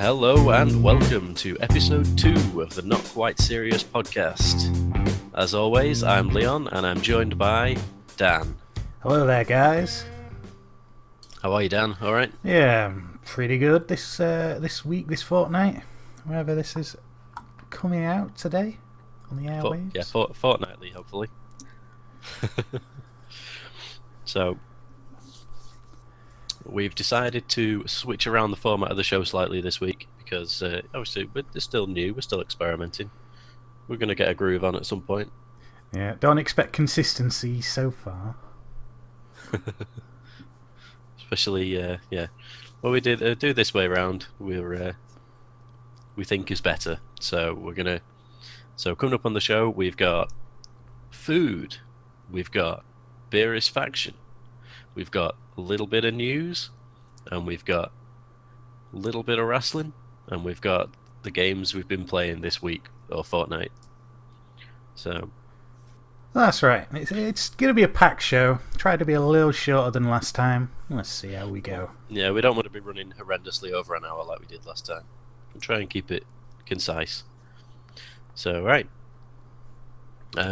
Hello and welcome to episode 2 of the Not Quite Serious podcast. As always, I'm Leon and I'm joined by Dan. Hello there, guys. How are you, Dan? All right? Yeah, I'm pretty good this week, this fortnight, wherever this is coming out today on the airwaves. Fortnightly, hopefully. So, we've decided to switch around the format of the show slightly this week because obviously it's still new, we're still experimenting. We're going to get a groove on at some point. Yeah, don't expect consistency so far. Especially, what we did do this way around, we think is better. So coming up on the show, we've got food, we've got Beerisfied, we've got a little bit of news, and we've got a little bit of wrestling, and we've got the games we've been playing this week or fortnight. So that's right. It's going to be a packed show. Try to be a little shorter than last time. Let's see how we go. Yeah, we don't want to be running horrendously over an hour like we did last time. We'll try and keep it concise. So, right.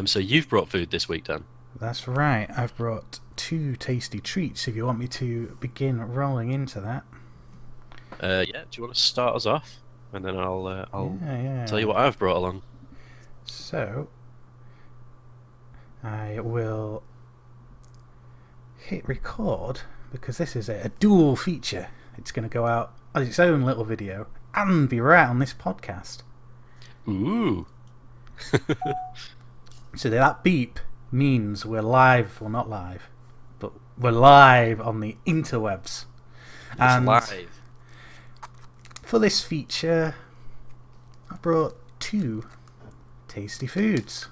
So you've brought food this week, Dan. That's right. I've brought 2 tasty treats if you want me to begin rolling into that. Do you want to start us off? And then I'll tell you what I've brought along. So, I will hit record because this is a dual feature. It's going to go out as its own little video and be right on this podcast. Ooh. So that beep means we're live. Well, not live, but we're live on the interwebs. It's live. For this feature, I brought 2 tasty foods.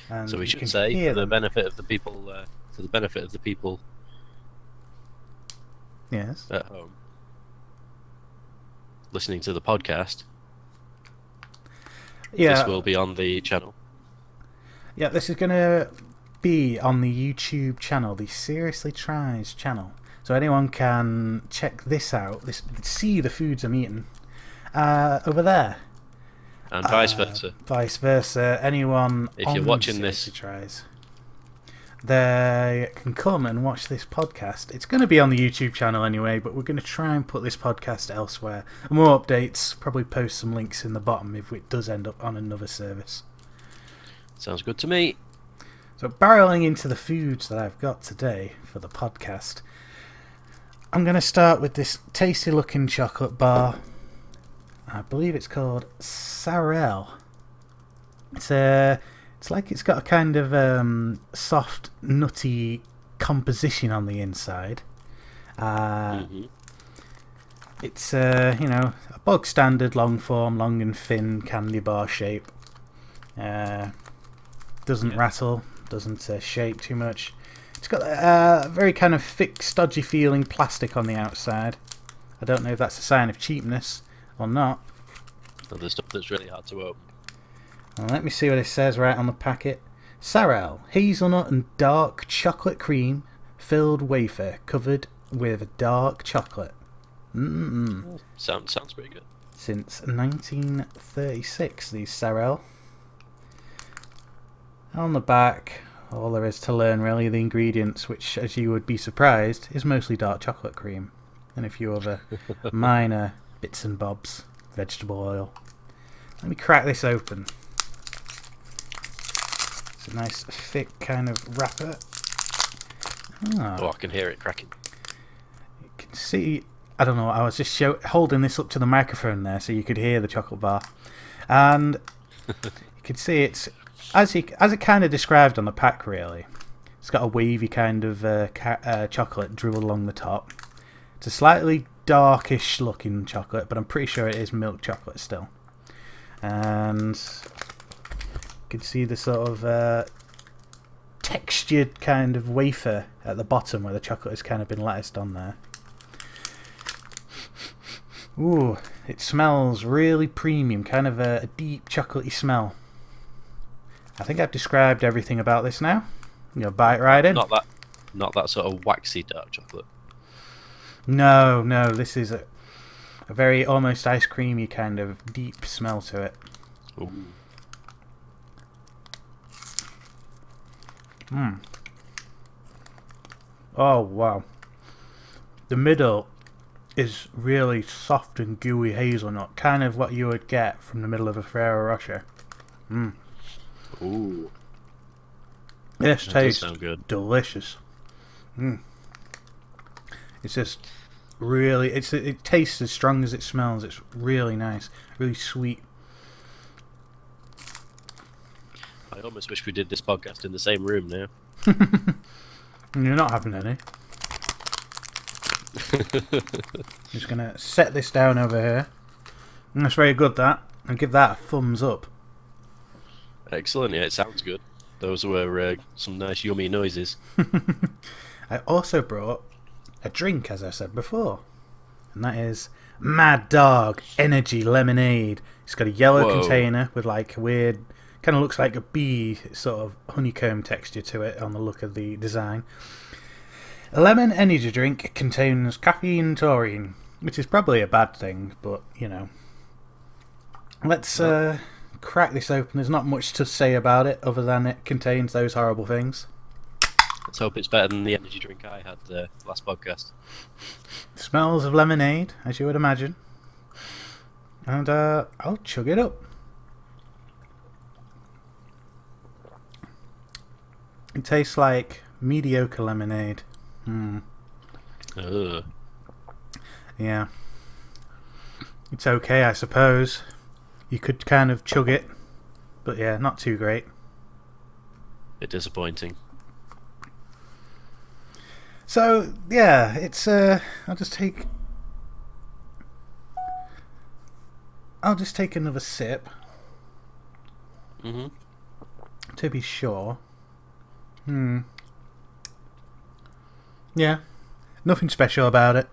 And so we should say, for the benefit of the people, yes, at home listening to the podcast. Yeah, this will be on the channel. Yeah, this is going to be on the YouTube channel, the Seriously Tries channel. So anyone can check this out, see the foods I'm eating over there. And vice versa. Vice versa. Anyone if you're watching this, Tries, they can come and watch this podcast. It's going to be on the YouTube channel anyway, but we're going to try and put this podcast elsewhere. More updates, probably post some links in the bottom if it does end up on another service. Sounds good to me. So barreling into the foods that I've got today for the podcast, I'm going to start with this tasty looking chocolate bar. I believe it's called Sarel. It's like it's got a kind of soft, nutty composition on the inside. It's a bog standard long form, long and thin candy bar shape. Doesn't rattle, doesn't shake too much. It's got a very kind of thick, stodgy feeling plastic on the outside. I don't know if that's a sign of cheapness or not. So the stuff that's really hard to open. Well, let me see what it says right on the packet. Sarel, hazelnut and dark chocolate cream filled wafer covered with dark chocolate. Sounds pretty good. Since 1936, these Sarel. On the back, all there is to learn really, the ingredients, which, as you would be surprised, is mostly dark chocolate cream and a few other minor bits and bobs. Vegetable oil. Let me crack this open. It's a nice thick kind of wrapper. Oh, I can hear it cracking. You can see, I don't know, I was just holding this up to the microphone there so you could hear the chocolate bar. And you can see it's, as it kind of described on the pack really, it's got a wavy kind of chocolate dribbled along the top. It's a slightly darkish looking chocolate, but I'm pretty sure it is milk chocolate still. And you can see the sort of textured kind of wafer at the bottom where the chocolate has kind of been latticed on there. Ooh, it smells really premium, kind of a deep chocolatey smell. I think I've described everything about this now. Bite right in. Not that sort of waxy dark chocolate. No, this is a very almost ice creamy kind of deep smell to it. Ooh. Oh wow. The middle is really soft and gooey hazelnut, kind of what you would get from the middle of a Ferrero Rocher. Ooh. This That does tastes sound good. delicious. It's just really, it tastes as strong as it smells. It's really nice, really sweet. I almost wish we did this podcast in the same room now. And you're not having any. Just gonna set this down over here. And that's very good, that. And give that a thumbs up. Excellent, yeah, it sounds good. Those were some nice yummy noises. I also brought a drink, as I said before. And that is Mad Dog Energy Lemonade. It's got a yellow container with like a weird, kind of looks like a bee sort of honeycomb texture to it on the look of the design. A lemon energy drink contains caffeine and taurine, which is probably a bad thing, but you know. Let's crack this open. There's not much to say about it other than it contains those horrible things. Let's hope it's better than the energy drink I had last podcast. Smells of lemonade, as you would imagine. And I'll chug it up. It tastes like mediocre lemonade. Ugh. Yeah. It's okay, I suppose. You could kind of chug it. But yeah, not too great. Bit disappointing. So, yeah, it's I'll just take another sip. To be sure. Yeah. Nothing special about it.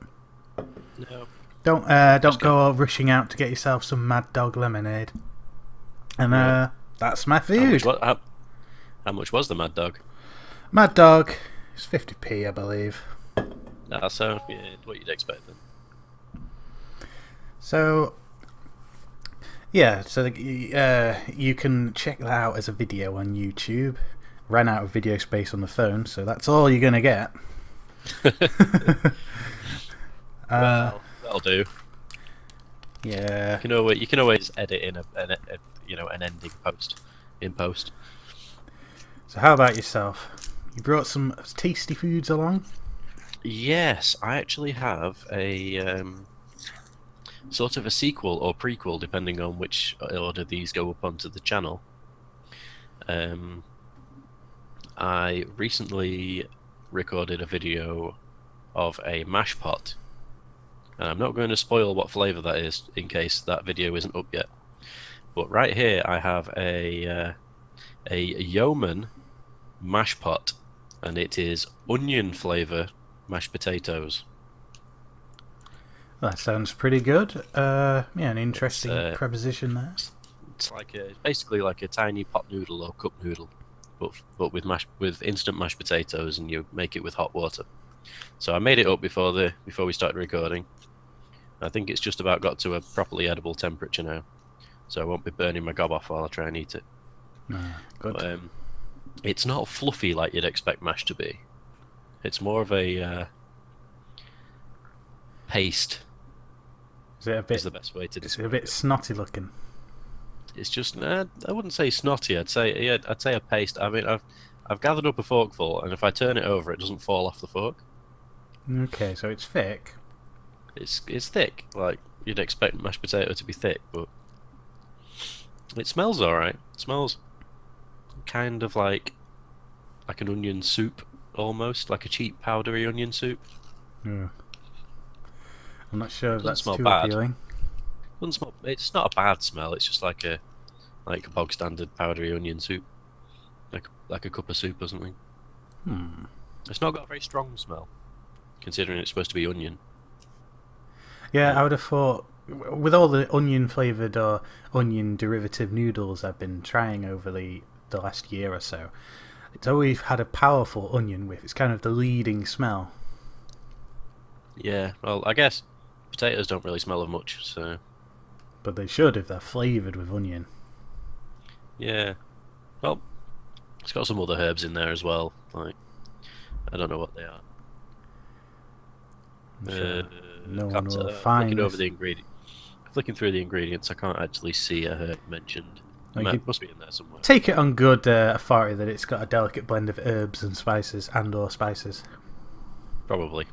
No. Don't go rushing out to get yourself some Mad Dog lemonade. And that's my food. How much was the Mad Dog? Mad Dog is 50p, I believe. So yeah, what you'd expect then. So yeah, so you can check that out as a video on YouTube. Ran out of video space on the phone, so that's all you're gonna get. Well, that'll do. Yeah. You can always edit in an ending in post. So how about yourself? You brought some tasty foods along? Yes, I actually have a sort of a sequel or prequel, depending on which order these go up onto the channel. I recently recorded a video of a mash pot, and I'm not going to spoil what flavour that is in case that video isn't up yet. But right here I have a yeoman mash pot, and it is onion flavour mashed potatoes. That sounds pretty good. An interesting preposition there. It's basically like a tiny pot noodle or cup noodle, but with instant mashed potatoes, and you make it with hot water. So I made it up before we started recording. I think it's just about got to a properly edible temperature now, so I won't be burning my gob off while I try and eat it. Good. But, it's not fluffy like you'd expect mash to be. It's more of a paste. Is it a bit? Is the best way to describe it. A bit snotty looking. It's just I wouldn't say snotty. I'd say a paste. I mean, I've gathered up a forkful, and if I turn it over, it doesn't fall off the fork. Okay, so it's thick. It's thick, like you'd expect mashed potato to be thick, but it smells alright. It smells kind of like an onion soup, almost like a cheap powdery onion soup. Yeah. I'm not sure if that's too bad. appealing. It's not a bad smell. It's just like a bog standard powdery onion soup, like a cup of soup or something. It's not got a very strong smell, considering it's supposed to be onion. Yeah, I would have thought, with all the onion flavoured or onion derivative noodles I've been trying over the last year or so, it's always had a powerful onion whiff. It's kind of the leading smell. Yeah, well, I guess potatoes don't really smell of much, so But they should if they're flavoured with onion. yeah. Well, it's got some other herbs in there as well. Like, I don't know what they are. I'm sure no one Can't, will flicking find over this. the ingredient, flicking through the ingredients, I can't actually see a herb mentioned. Well, you could Must be in there somewhere. take it on good authority that it's got a delicate blend of herbs and spices and/or spices. Probably.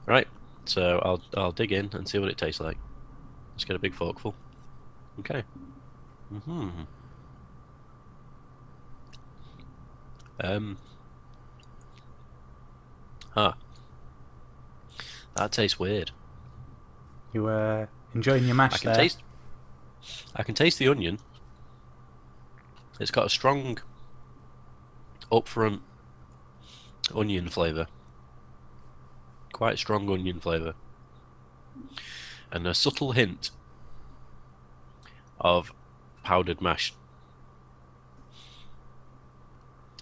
Right. So I'll dig in and see what it tastes like. Let's get a big forkful. Okay. Mhm. Huh. That tastes weird. You enjoying your mash I can there? taste. I can taste the onion. It's got a strong, upfront onion flavour. Quite strong onion flavour. And a subtle hint of powdered mash.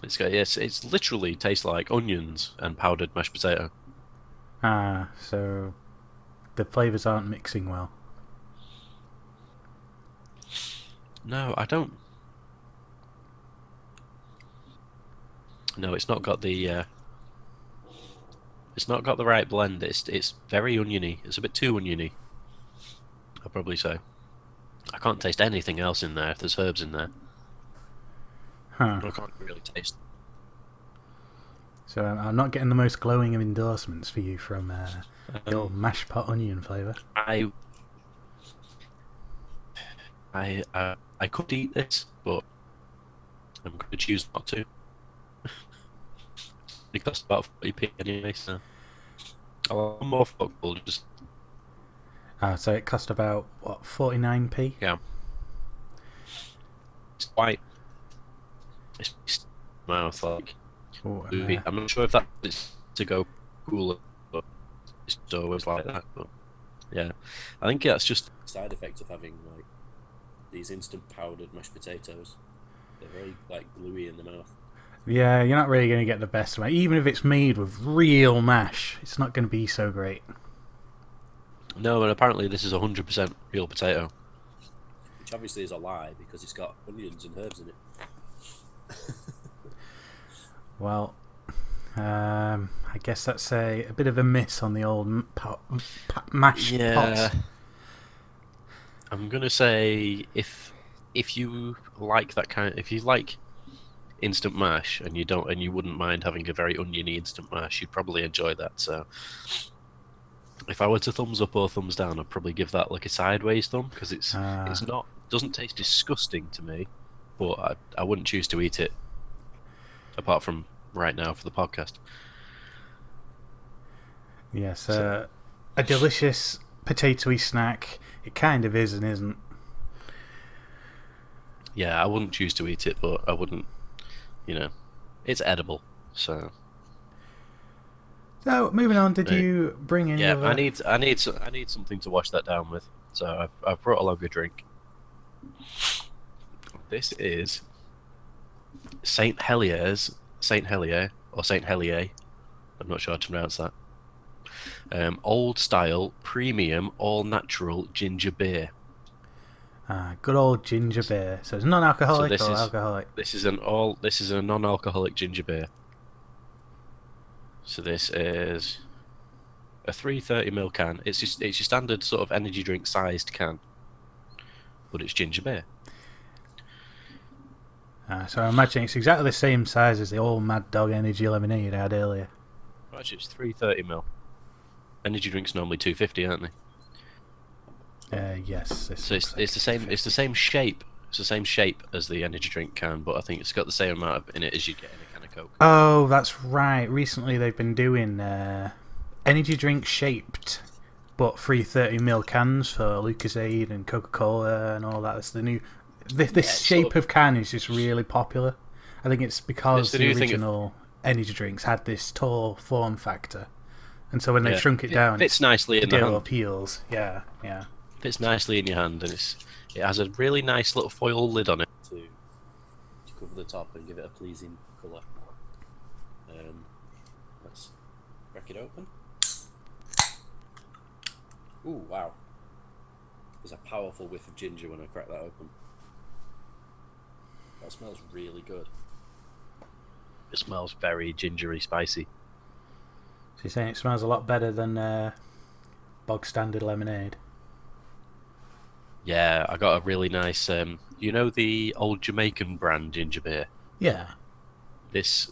It's literally tastes like onions and powdered mashed potato. Ah, so the flavours aren't mixing well. No, I don't. No, it's not got the. It's not got the right blend. It's very oniony. It's a bit too oniony. I'll probably say. I can't taste anything else in there if there's herbs in there. Huh. I can't really taste. So I'm not getting the most glowing of endorsements for you from your mashed pot onion flavour. I could eat this, but I'm going to choose not to. It costs about 40p anyway, so I'll have more football. Just So it cost about, what, 49p? yeah, it's quite. It's mouth like. Oh, I'm not sure if that is to go cooler, but it's always like that. But yeah, I think that's just side effect of having like these instant powdered mashed potatoes. They're very like gluey in the mouth. yeah, you're not really going to get the best of it. Even if it's made with real mash, it's not going to be so great. No, and apparently this is 100% real potato. Which obviously is a lie because it's got onions and herbs in it. Well, I guess that's a bit of a miss on the old mash pots. I'm gonna say if you like that kind, if you like instant mash and you wouldn't mind having a very oniony instant mash, you'd probably enjoy that. So if I were to thumbs up or thumbs down, I'd probably give that like a sideways thumb because it's not doesn't taste disgusting to me, but I wouldn't choose to eat it apart from right now for the podcast. Yes, a delicious potatoey snack. It kind of is and isn't. Yeah, I wouldn't choose to eat it, but I wouldn't, it's edible. So moving on. Did you bring any? Yeah, I need something to wash that down with. So I've brought along a drink. This is Saint Helier or Saint Helier. I'm not sure how to pronounce that. Old style, premium, all natural ginger beer. Good old ginger beer. So it's non-alcoholic or alcoholic? This is a non-alcoholic ginger beer. So this is a 330ml can. It's your standard sort of energy drink sized can, but it's ginger beer. So I imagine it's exactly the same size as the old Mad Dog energy lemonade I had earlier. Actually, it's 330ml. Energy drinks are normally 250, aren't they? Yes. So it's the same. It's the same shape. It's the same shape as the energy drink can, but I think it's got the same amount in it as you get in a can of Coke. Oh, that's right. Recently they've been doing energy drink shaped, but 330ml cans for Lucozade and Coca-Cola and all that. That's the new. This shape of can is just really popular. I think it's because the original energy drinks had this tall form factor, and so when they shrunk it down, it fits nicely in the hand. Appeals. Yeah. Fits nicely in your hand, and it has a really nice little foil lid on it to cover the top and give it a pleasing colour. Let's crack it open. Ooh, wow. There's a powerful whiff of ginger when I crack that open. That smells really good. It smells very gingery, spicy. So you're saying it smells a lot better than bog standard lemonade? Yeah, I got a really nice. You know the old Jamaican brand ginger beer. Yeah. This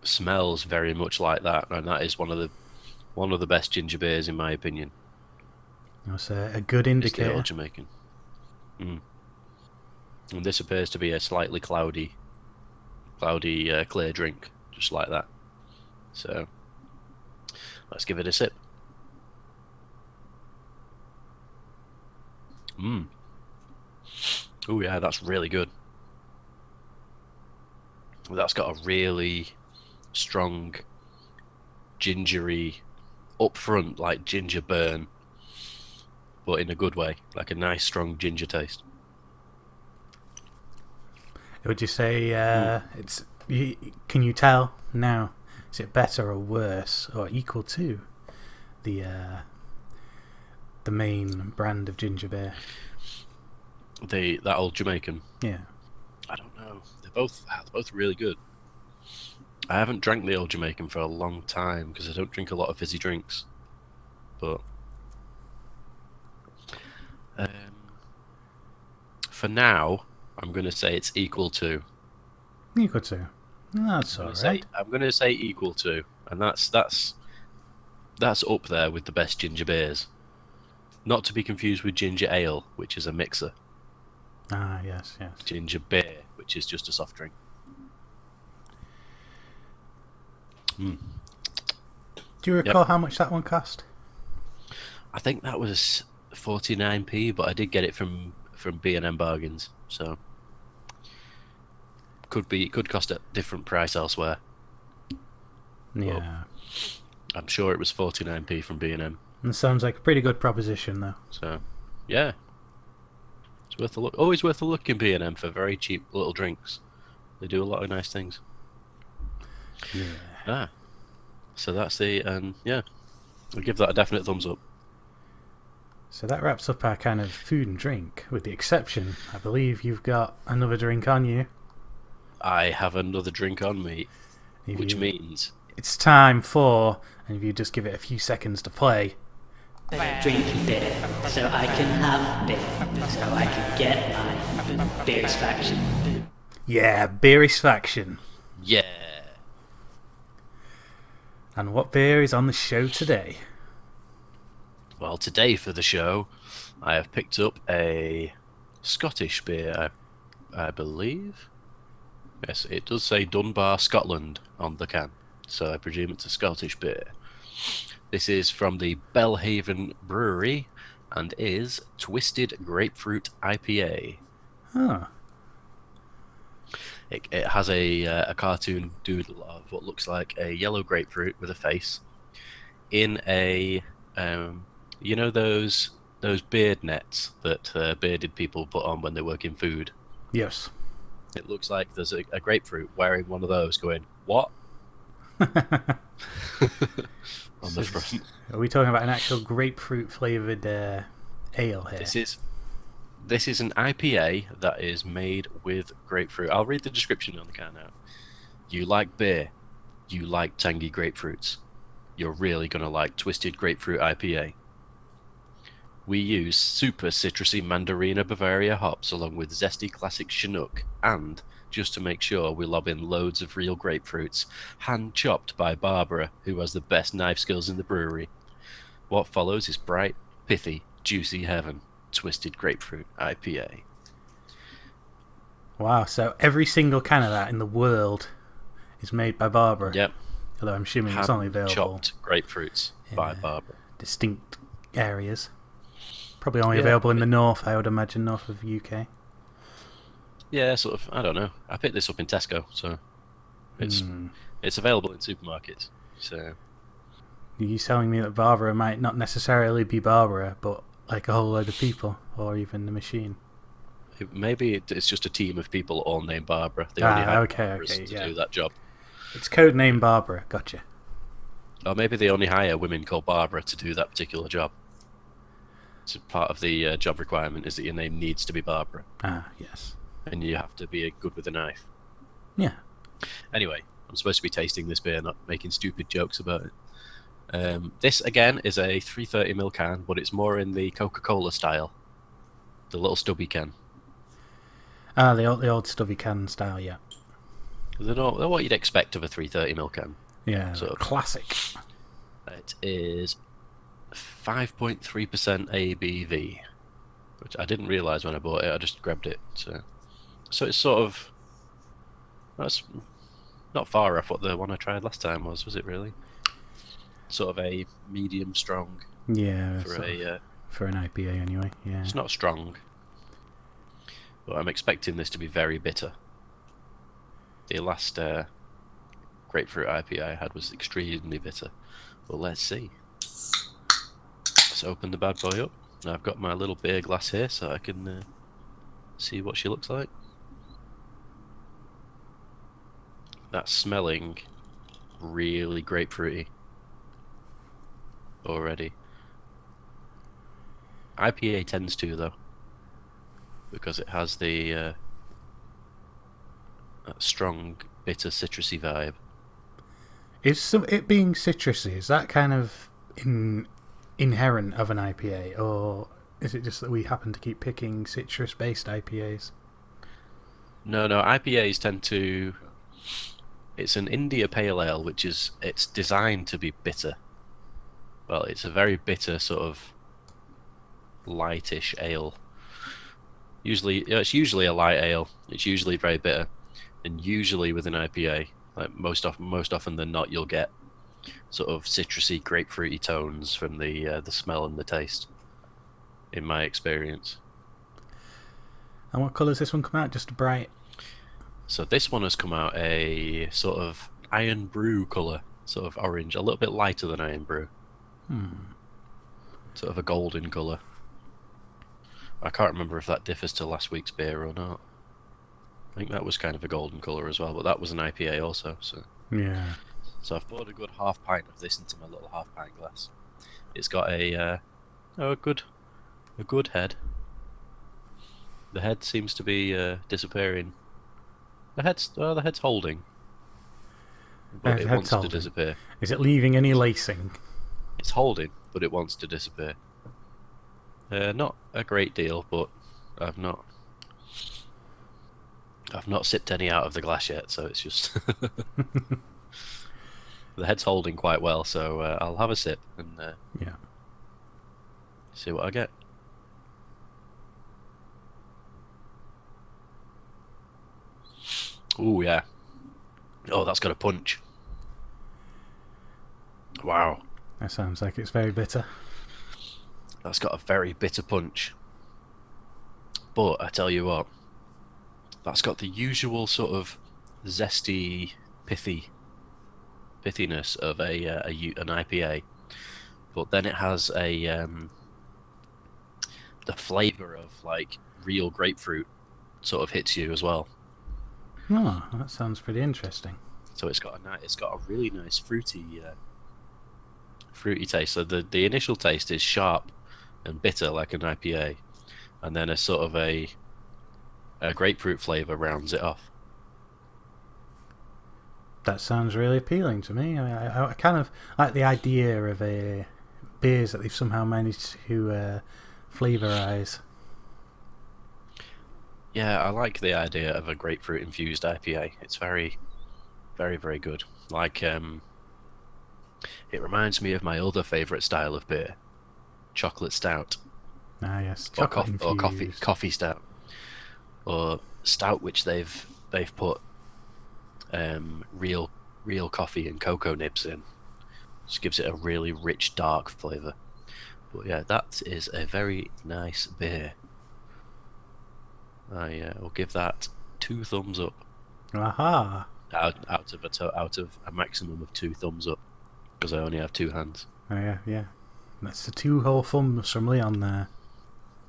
smells very much like that, and that is one of the best ginger beers in my opinion. That's a good It's the indicator. old Jamaican. Mm. And this appears to be a slightly cloudy, clear drink, just like that. So let's give it a sip. Mmm. Oh yeah, that's really good. That's got a really strong, gingery, upfront, like ginger burn, but in a good way, like a nice strong ginger taste. Would you say it's? Can you tell now? Is it better or worse or equal to the main brand of ginger beer? That old Jamaican. Yeah. I don't know. They're both really good. I haven't drank the old Jamaican for a long time because I don't drink a lot of fizzy drinks. But for now, I'm going to say it's equal to. Equal to. That's alright. I'm going to say equal to, and that's up there with the best ginger beers. Not to be confused with ginger ale, which is a mixer. Ah, yes. Ginger beer, which is just a soft drink. Mm. Do you recall how much that one cost? I think that was 49p, but I did get it from B&M Bargains, so could cost a different price elsewhere. Yeah. But I'm sure it was 49p from B&M. It sounds like a pretty good proposition, though. So, yeah. It's worth a look. Always worth a look in B&M for very cheap little drinks. They do a lot of nice things. Yeah. So that's yeah. I'll give that a definite thumbs up. So that wraps up our kind of food and drink, with the exception, I believe you've got another drink on you. I have another drink on me, which means it's time for, and if you just give it a few seconds to play. Drinking beer, so I can have beer, so I can get my Beerisfied. Yeah, Beerisfied. yeah. And what beer is on the show today? Well, today for the show, I have picked up a Scottish beer, I believe. Yes, it does say Dunbar, Scotland on the can, so I presume it's a Scottish beer. This is from the Belhaven Brewery and is Twisted Grapefruit IPA. Huh. It has a cartoon doodle of what looks like a yellow grapefruit with a face in a you know those beard nets that bearded people put on when they work in food. Yes. It looks like there's a grapefruit wearing one of those going, what? On the front. Are we talking about an actual grapefruit flavoured ale here? This is an IPA that is made with grapefruit. I'll read the description on the can now. You like beer. You like tangy grapefruits. You're really going to like Twisted Grapefruit IPA. We use super citrusy Mandarina Bavaria hops along with zesty classic Chinook and, just to make sure, we lob in loads of real grapefruits, hand-chopped by Barbara, who has the best knife skills in the brewery. What follows is bright, pithy, juicy heaven. Twisted Grapefruit IPA. Wow, so every single can of that in the world is made by Barbara. Yep. Although I'm assuming it's only available chopped grapefruits by Barbara. Distinct areas. Probably only available in the north, I would imagine, north of UK. Yeah, sort of. I don't know. I picked this up in Tesco, so it's available in supermarkets. So are you telling me that Barbara might not necessarily be Barbara, but like a whole load of people, or even the machine? Maybe it's just a team of people all named Barbara. They only have Barbaras to do that job. It's codename Barbara. Gotcha. Or maybe they only hire women called Barbara to do that particular job. So part of the job requirement is that your name needs to be Barbara, Ah, yes. and you have to be good with a knife. Yeah. Anyway, I'm supposed to be tasting this beer, not making stupid jokes about it. This again is a 330ml can, but it's more in the Coca-Cola style, the little stubby can. Ah, the old stubby can style, yeah. They're not what you'd expect of a 330ml can. Yeah, So classic. it is 5.3% ABV, which I didn't realise when I bought it. I just grabbed it. So it's sort of... That's not far off what the one I tried last time was it really? Sort of a medium strong. Yeah, for an IPA anyway, yeah. It's not strong, but I'm expecting this to be very bitter. The last grapefruit IPA I had was extremely bitter. Well, let's see. Let's open the bad boy up. I've got my little beer glass here so I can see what she looks like. That's smelling really grapefruity already. IPA tends to, though, because it has the strong, bitter, citrusy vibe. It being citrusy, is that kind of inherent of an IPA, or is it just that we happen to keep picking citrus-based IPAs? No, IPAs tend to... It's an India Pale Ale, it's designed to be bitter. Well, it's a very bitter sort of lightish ale. It's usually a light ale. It's usually very bitter, and usually with an IPA, like most often than not, you'll get sort of citrusy, grapefruity tones from the smell and the taste. In my experience. And what colour has this one come out? Just a bright. So this one has come out a sort of iron brew colour, sort of orange, a little bit lighter than iron brew. Sort of a golden colour. I can't remember if that differs to last week's beer or not. I think that was kind of a golden colour as well, but that was an IPA also. So Yeah. So I've poured a good half pint of this into my little half pint glass. It's got a good head. The head seems to be disappearing. The head's holding, but it wants to disappear. Is it leaving any lacing? It's holding, but it wants to disappear. Not a great deal, but I've not sipped any out of the glass yet, so it's just the head's holding quite well. So I'll have a sip and see what I get. Ooh, yeah. Oh, that's got a punch. Wow. That sounds like it's very bitter. That's got a very bitter punch. But I tell you what, that's got the usual sort of zesty, pithiness of an IPA. But then it has the flavour of like real grapefruit sort of hits you as well. Oh, that sounds pretty interesting. So it's got a really nice fruity taste. So the initial taste is sharp and bitter like an IPA, and then a sort of a grapefruit flavour rounds it off. That sounds really appealing to me. I kind of like the idea of beers that they've somehow managed to flavourize. Yeah, I like the idea of a grapefruit infused IPA. It's very, very, very good. Like, it reminds me of my other favourite style of beer, chocolate stout. Ah, yes, Or coffee stout, or stout which they've put real coffee and cocoa nibs in. Just gives it a really rich, dark flavour. But yeah, that is a very nice beer. I will give that 2 thumbs up. Aha! Out of a maximum of 2 thumbs up, because I only have 2 hands. Oh yeah. That's the 2 whole thumbs from Leon there.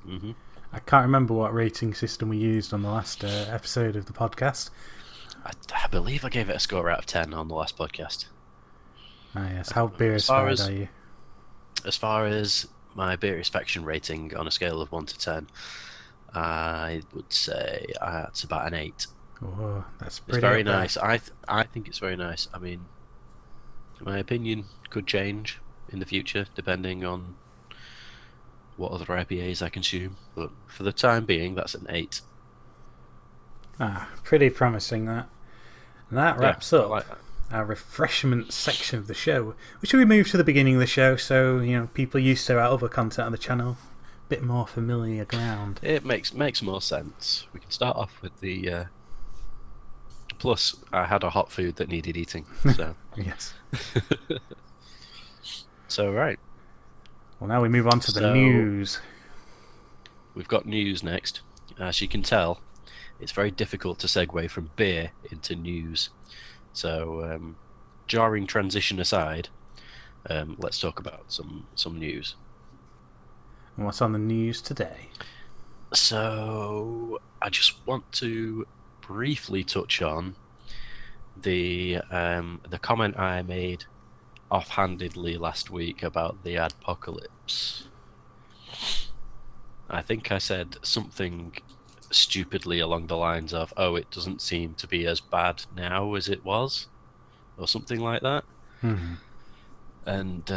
Mm-hmm. I can't remember what rating system we used on the last episode of the podcast. I believe I gave it a score out of 10 on the last podcast. Ah yes, how Beerisfied are you? As far as my Beerisfaction rating on a scale of 1 to 10, I would say it's about an 8. Oh, that's It's pretty very up there. nice. I think it's very nice. I mean, my opinion could change in the future depending on what other IPAs I consume, but for the time being, that's an 8. Pretty promising that. And that Yeah, wraps I up like that. our refreshment section of the show. Should we move to the beginning of the show so people used to our other content on the channel, a bit more familiar ground? It makes more sense. We can start off with the. Plus, I had a hot food that needed eating, so. Yes. So right, Well, now we move on to the So- news. we've got news next. As you can tell, it's very difficult to segue from beer into news. So, jarring transition aside, let's talk about some news. And what's on the news today? So, I just want to briefly touch on the comment I made offhandedly last week about the Adpocalypse. I think I said something stupidly along the lines of, "Oh, it doesn't seem to be as bad now as it was," or something like that. Hmm. And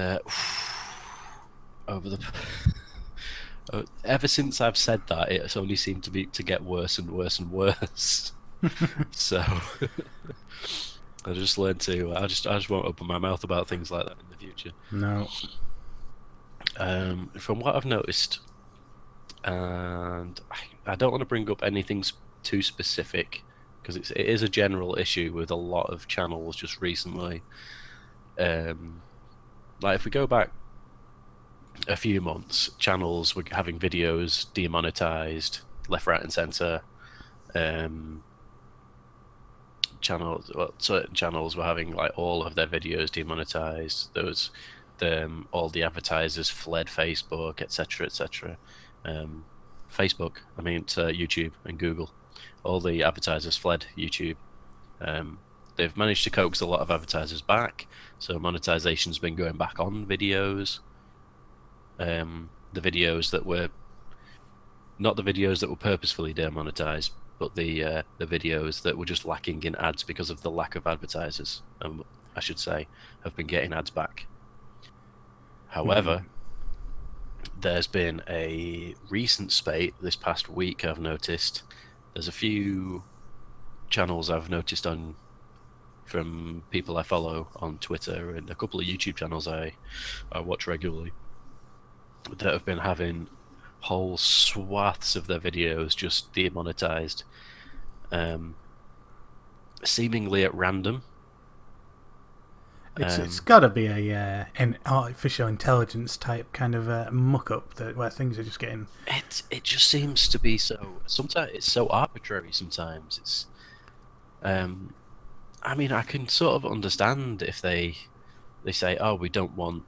over the ever since I've said that, it's only seemed to get worse and worse and worse. So I just learned to. I just won't open my mouth about things like that in the future. No. From what I've noticed, and I don't want to bring up anything too specific because it is a general issue with a lot of channels just recently. Like if we go back a few months, channels were having videos demonetized left, right, and center. Certain channels were having like all of their videos demonetized. There was all the advertisers fled Facebook, etc., etc. Facebook, I mean, YouTube and Google. All the advertisers fled YouTube. They've managed to coax a lot of advertisers back, so monetization's been going back on videos. The videos that were not the videos that were purposefully demonetized, but the videos that were just lacking in ads because of the lack of advertisers, I should say, have been getting ads back. However, there's been a recent spate this past week. I've noticed there's a few channels I've noticed from people I follow on Twitter and a couple of YouTube channels I watch regularly that have been having whole swaths of their videos just demonetized, seemingly at random. It's got to be an artificial intelligence type kind of muck up where things are just getting. It just seems to be so. Sometimes it's so arbitrary. Sometimes it's. I mean, I can sort of understand if they say, "Oh, we don't want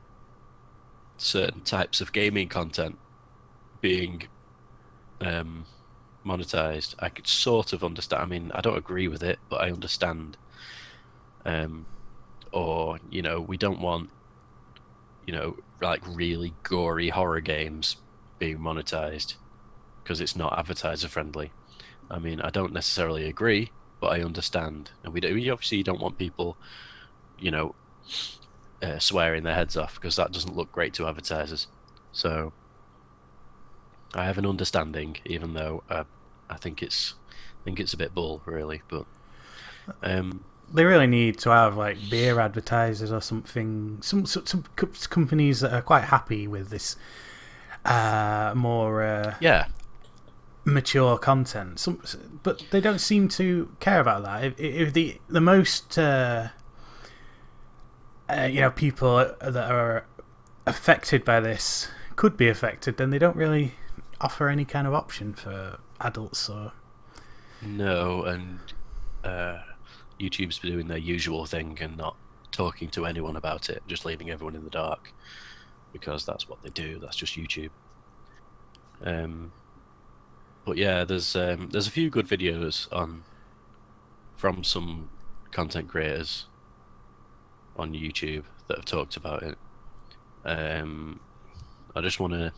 certain types of gaming content being monetized." I could sort of understand. I mean, I don't agree with it, but I understand. Or we don't want like really gory horror games being monetized because it's not advertiser friendly. I mean, I don't necessarily agree, but I understand. And we obviously don't want people swearing their heads off because that doesn't look great to advertisers. So I have an understanding, even though I think it's a bit bull, really. But they really need to have like beer advertisers or something. Some companies that are quite happy with this more mature content. But they don't seem to care about that. If the most people that are affected by this could be affected, then they don't really offer any kind of option for adults. Or no, and YouTube's doing their usual thing and not talking to anyone about it, just leaving everyone in the dark because that's what they do. That's just YouTube. But yeah, there's a few good videos from some content creators on YouTube that have talked about it. I just want to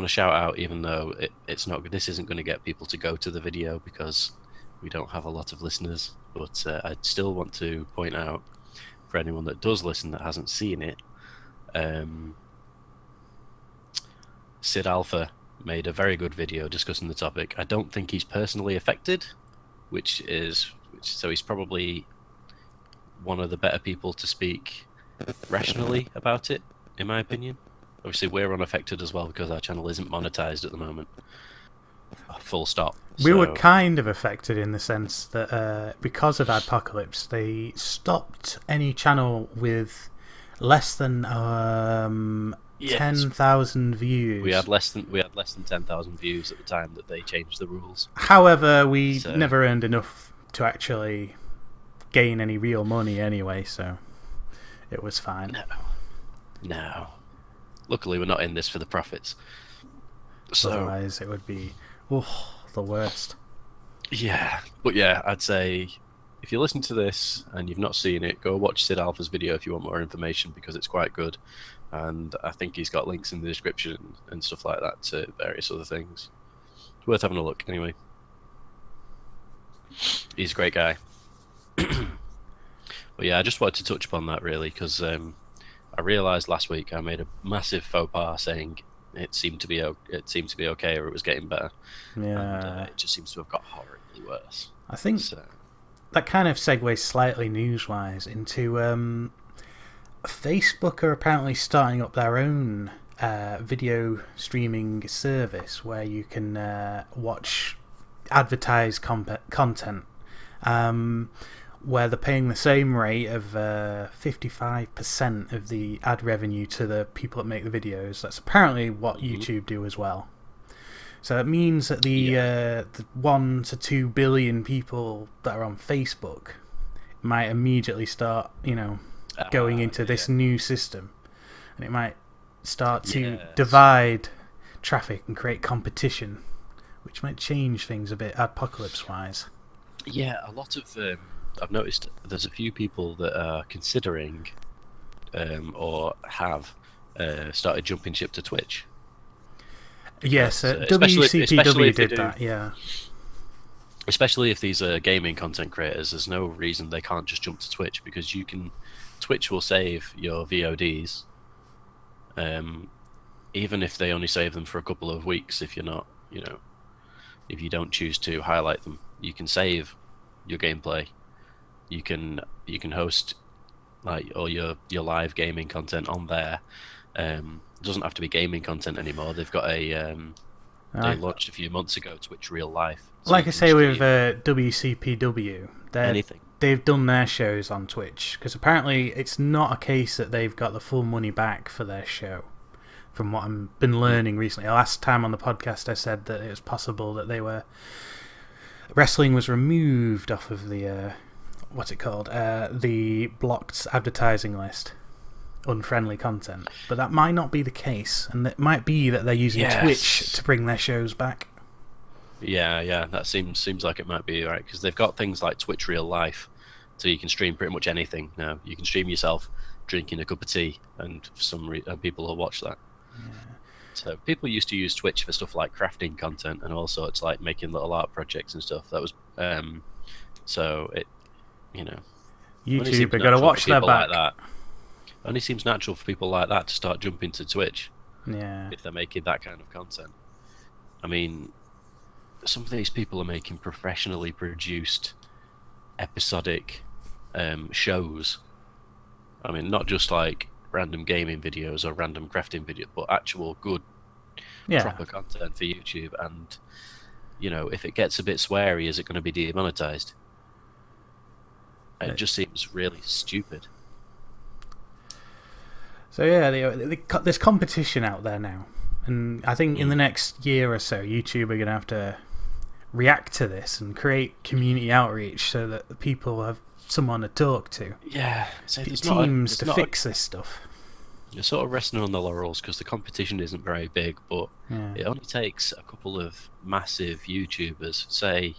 shout out, even though it's not. This isn't going to get people to go to the video because we don't have a lot of listeners. But I still want to point out for anyone that does listen that hasn't seen it, Sid Alpha made a very good video discussing the topic. I don't think he's personally affected, so he's probably one of the better people to speak rationally about it, in my opinion. Obviously, we're unaffected as well because our channel isn't monetized at the moment. Full stop. We were kind of affected in the sense that because of Adpocalypse, they stopped any channel with less than 10,000 views. We had less than 10,000 views at the time that they changed the rules. However, we never earned enough to actually gain any real money anyway, so it was fine. No. Luckily, we're not in this for the profits. So, otherwise, it would be the worst. Yeah, but yeah, I'd say if you listen to this and you've not seen it, go watch Sid Alpha's video if you want more information because it's quite good. And I think he's got links in the description and stuff like that to various other things. It's worth having a look anyway. He's a great guy. But yeah, I just wanted to touch upon that really because I realised last week I made a massive faux pas saying it seemed to be okay or it was getting better. Yeah. And it just seems to have got horribly worse. I think that kind of segues slightly news-wise into Facebook are apparently starting up their own video streaming service where you can watch advertised content, where they're paying the same rate of 55% of the ad revenue to the people that make the videos. That's apparently what YouTube do as well. So it means that the 1 to 2 billion people that are on Facebook might immediately start, going into this new system, and it might start to divide traffic and create competition, which might change things a bit Adpocalypse-wise. Yeah, a lot of I've noticed there's a few people that are considering or have started jumping ship to Twitch. Yes, WCPW did that, yeah. Especially if these are gaming content creators, there's no reason they can't just jump to Twitch because Twitch will save your VODs, even if they only save them for a couple of weeks. If you're not, if you don't choose to highlight them, you can save your gameplay. You can host like all your live gaming content on there. It doesn't have to be gaming content anymore. They've got they launched a few months ago Twitch Real Life. So like I say with WCPW, they've done their shows on Twitch because apparently it's not a case that they've got the full money back for their show. From what I've been learning recently, last time on the podcast I said that it was possible that wrestling was removed off of the the blocked advertising list, unfriendly content, but that might not be the case, and it might be that they're using Twitch to bring their shows back. Yeah, that seems like it might be right because they've got things like Twitch Real Life, so you can stream pretty much anything now. You can stream yourself drinking a cup of tea, and people will watch that. Yeah. So people used to use Twitch for stuff like crafting content and all sorts, like making little art projects and stuff. That was so it, YouTube, they've got to watch their back. Like that. Only seems natural for people like that to start jumping to Twitch. Yeah. If they're making that kind of content. I mean, some of these people are making professionally produced episodic shows. I mean, not just like random gaming videos or random crafting videos, but actual good proper content for YouTube. And if it gets a bit sweary, is it going to be demonetized? It just seems really stupid. So yeah, there's competition out there now, and I think in the next year or so, YouTube are going to have to react to this and create community outreach so that the people have someone to talk to. Yeah, so teams to fix this stuff. You're sort of resting on the laurels because the competition isn't very big, but it only takes a couple of massive YouTubers. Say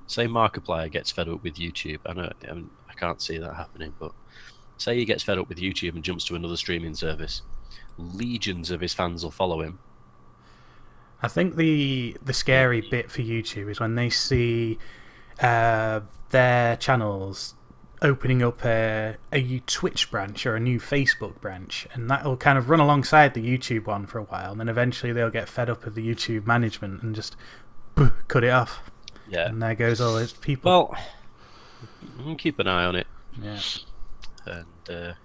Markiplier gets fed up with YouTube. I can't see that happening, but say he gets fed up with YouTube and jumps to another streaming service. legions of his fans will follow him. I think the scary bit for YouTube is when they see their channels opening up a Twitch branch or a new Facebook branch, and that will kind of run alongside the YouTube one for a while, and then eventually they'll get fed up of the YouTube management and just cut it off. Yeah. And there goes all those people. Well, we'll keep an eye on it. Yeah. And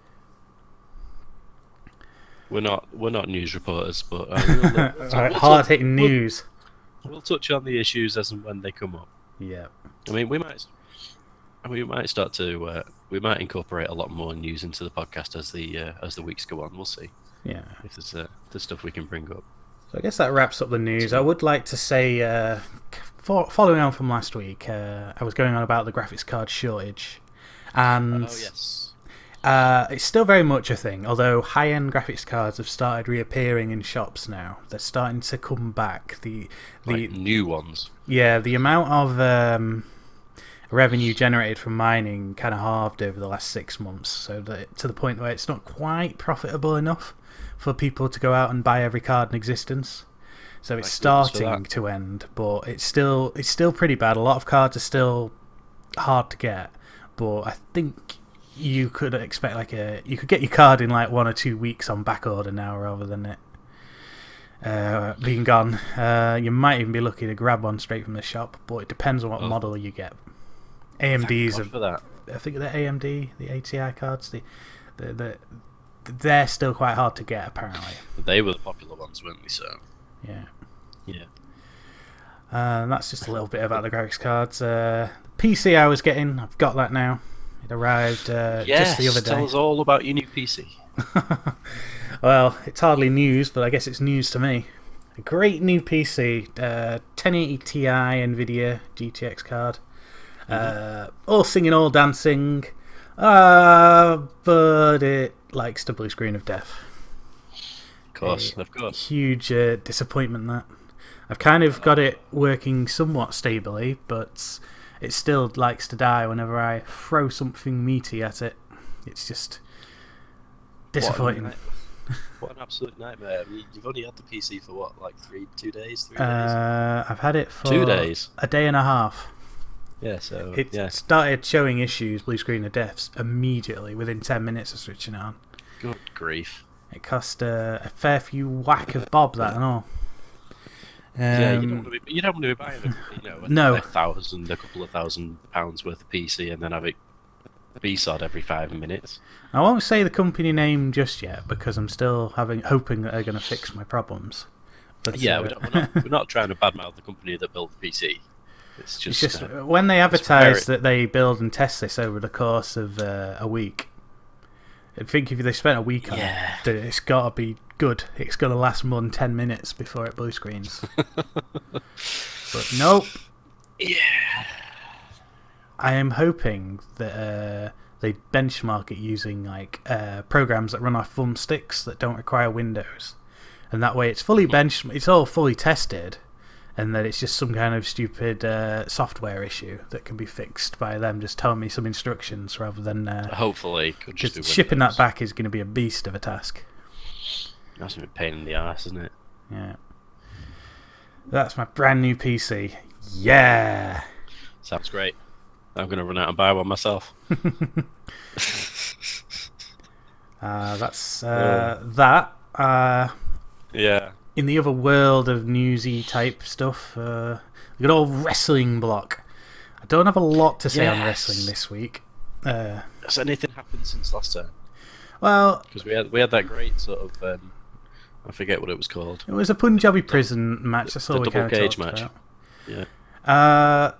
we're not news reporters, but hard hitting news. We'll touch on the issues as and when they come up. Yeah. I mean, we might start to we might incorporate a lot more news into the podcast as the weeks go on. We'll see. Yeah. If there's stuff we can bring up. So I guess that wraps up the news. I would like to say, following on from last week, I was going on about the graphics card shortage, and yes. It's still very much a thing, although high-end graphics cards have started reappearing in shops now. They're starting to come back. The new ones. Yeah, the amount of revenue generated from mining kind of halved over the last 6 months, so that to the point where it's not quite profitable enough for people to go out and buy every card in existence. So it's starting to end, but it's still pretty bad. A lot of cards are still hard to get, but I think you could expect you could get your card in like 1 or 2 weeks on back order now, rather than it being gone. You might even be lucky to grab one straight from the shop, but it depends on what model you get. AMD's for that. I think the AMD, the ATI cards, they're still quite hard to get apparently. They were the popular ones, weren't they? So yeah. Yeah. That's just a little bit about the graphics cards. PC I was getting, I've got that now. It arrived just the other day. Tell us all about your new PC. Well, it's hardly news, but I guess it's news to me. A great new PC, 1080 Ti NVIDIA GTX card. All singing, all dancing, but it likes the blue screen of death. Of course. Huge disappointment that. I've kind of got it working somewhat stably, but it still likes to die whenever I throw something meaty at it. It's just disappointing. What an absolute nightmare. I mean, you've only had the PC for what, like 2 days? 3 days? I've had it for 2 days. A day and a half. Yeah, so it started showing issues, blue screen of deaths, immediately within 10 minutes of switching it on. Good grief. It cost a fair few whack of bob, that and all. Yeah, you don't want to be buying No. a couple of £1,000 worth of PC and then have it B-sod every 5 minutes. I won't say the company name just yet because I'm still hoping that they're going to fix my problems. But, yeah, we're not trying to badmouth the company that built the PC. It's just when they advertise that they build and test this over the course of a week. I think if they spent a week on it, it's got to be good. It's going to last more than 10 minutes before it blue screens. But nope. Yeah. I am hoping that they benchmark it using programs that run off thumbsticks that don't require Windows, and that way it's all fully tested, and that it's just some kind of stupid software issue that can be fixed by them just telling me some instructions rather than hopefully could just be shipping that back is going to be a beast of a task. That's a pain in the ass, isn't it? Yeah. That's my brand new PC. Yeah. Sounds great. I'm going to run out and buy one myself. That's that. Yeah. In the other world of newsy type stuff, the good old wrestling block. I don't have a lot to say on wrestling this week. Has anything happened since last time? Well, because we had that great sort of I forget what it was called. It was a Punjabi prison match. That's all we double kind of cage talked match. about. Yeah.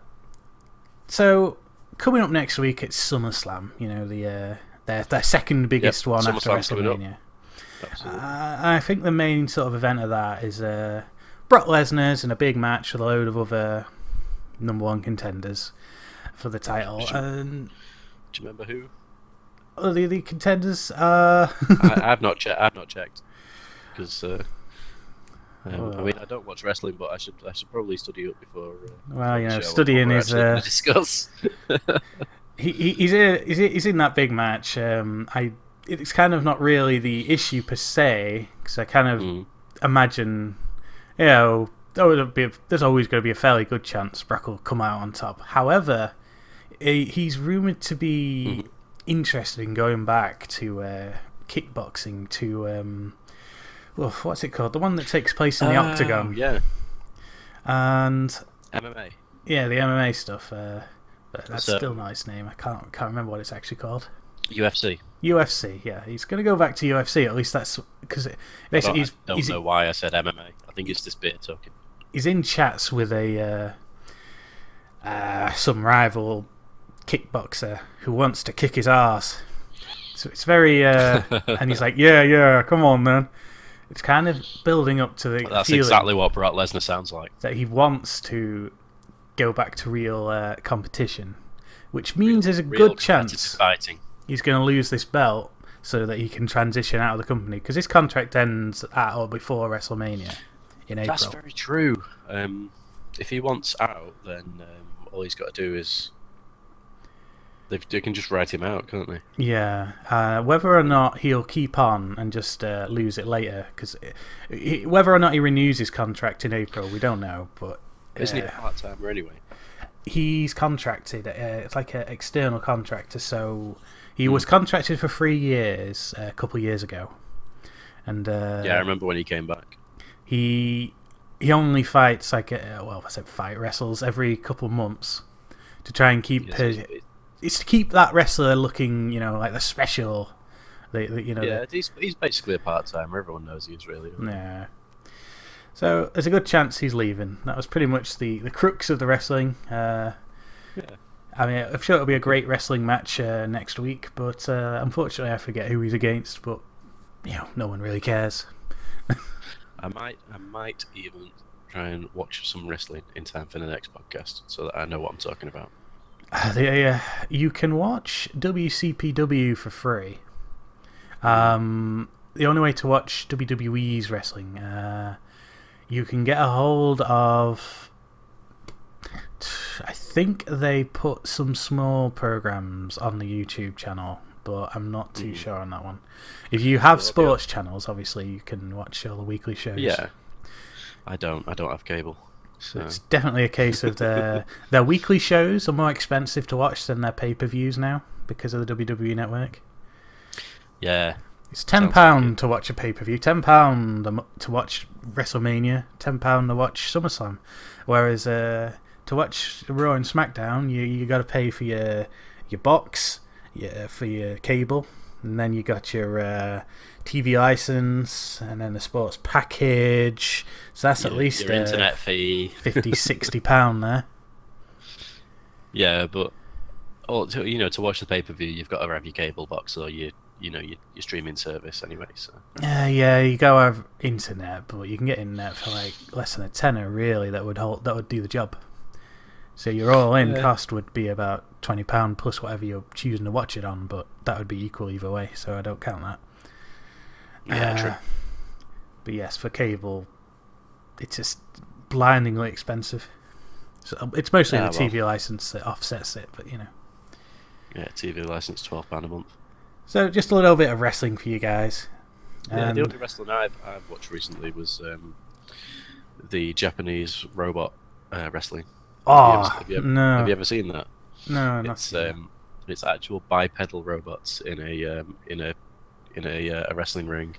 So coming up next week, it's SummerSlam. You know, their second biggest one after WrestleMania. I think the main sort of event of that is Brock Lesnar's in a big match with a load of other number one contenders for the title. Do you remember who? The contenders. I've not checked because I mean I don't watch wrestling, but I should probably study up before. Well, you know, studying is discuss. He's in that big match. I it's kind of not really the issue per se, because I kind of imagine, there's always going to be a fairly good chance Brock will come out on top. However, he's rumoured to be interested in going back to kickboxing, to what's it called? The one that takes place in the octagon. Yeah. And MMA. Yeah, the MMA stuff. But that's still not his name. I can't remember what it's actually called. UFC. UFC, yeah. He's going to go back to UFC. At least that's because basically I don't know why I said MMA. I think it's this beer talking. He's in chats with some rival kickboxer who wants to kick his ass. So it's very and he's like, yeah, come on, man. It's kind of building up to the That's feeling exactly what Brock Lesnar sounds like. that he wants to go back to real competition, which means there's a good chance fighting. He's going to lose this belt so that he can transition out of the company, because his contract ends at or before WrestleMania in April. That's very true. If he wants out, then all he's got to do is they can just write him out, can't they? Yeah. Whether or not he'll keep on and just lose it later, because whether or not he renews his contract in April, we don't know. But isn't he a part-timer anyway? He's contracted. It's like an external contractor, so he was contracted for 3 years a couple of years ago. And yeah, I remember when he came back. He only fights wrestles every couple of months to try and keep it's to keep that wrestler looking, like the special. He's basically a part-timer. Everyone knows he is, really. Yeah. So there's a good chance he's leaving. That was pretty much the crux of the wrestling. Yeah. I mean, I'm sure it'll be a great wrestling match next week, but unfortunately I forget who he's against. But no one really cares. I might even try and watch some wrestling in time for the next podcast, so that I know what I'm talking about. You can watch WCPW for free. The only way to watch WWE's wrestling, you can get a hold of. I think they put some small programs on the YouTube channel, but I'm not too sure on that one. If you have sports channels, obviously you can watch all the weekly shows. Yeah, I don't have cable. So. It's definitely a case of their weekly shows are more expensive to watch than their pay-per-views now because of the WWE Network. Yeah. It's £10 to watch a pay-per-view, £10 to watch WrestleMania, £10 to watch SummerSlam. Whereas to watch Raw and SmackDown, you got to pay for your box, for your cable, and then you got your TV license, and then the sports package. So that's at least your internet fee, £50-60 there. Yeah, but to watch the pay-per-view, you've got to have your cable box or your streaming service anyway. So yeah, you go have internet, but you can get internet for like less than a tenner, really. That would do the job. So your all-in cost would be about £20 plus whatever you're choosing to watch it on, but that would be equal either way. So I don't count that. Yeah, true. But yes, for cable, it's just blindingly expensive. So it's mostly the TV license that offsets it, but Yeah, TV license £12 a month. So just a little bit of wrestling for you guys. Yeah, the only wrestling I've watched recently was the Japanese robot wrestling. No. Have you ever seen that? No, it's actual bipedal robots in a wrestling ring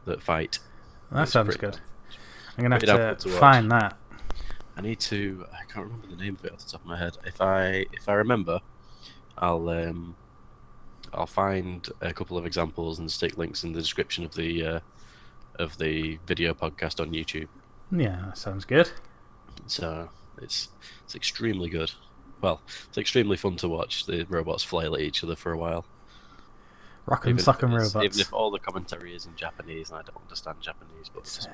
that fight. That sounds good. I'm gonna have to find that. I can't remember the name of it off the top of my head. If I remember, I'll find a couple of examples and stick links in the description of the video podcast on YouTube. Yeah, that sounds good. So it's extremely good. Well, it's extremely fun to watch. The robots flail at each other for a while. Rockin' sockin' robots. Even if all the commentary is in Japanese, and I don't understand Japanese, but it's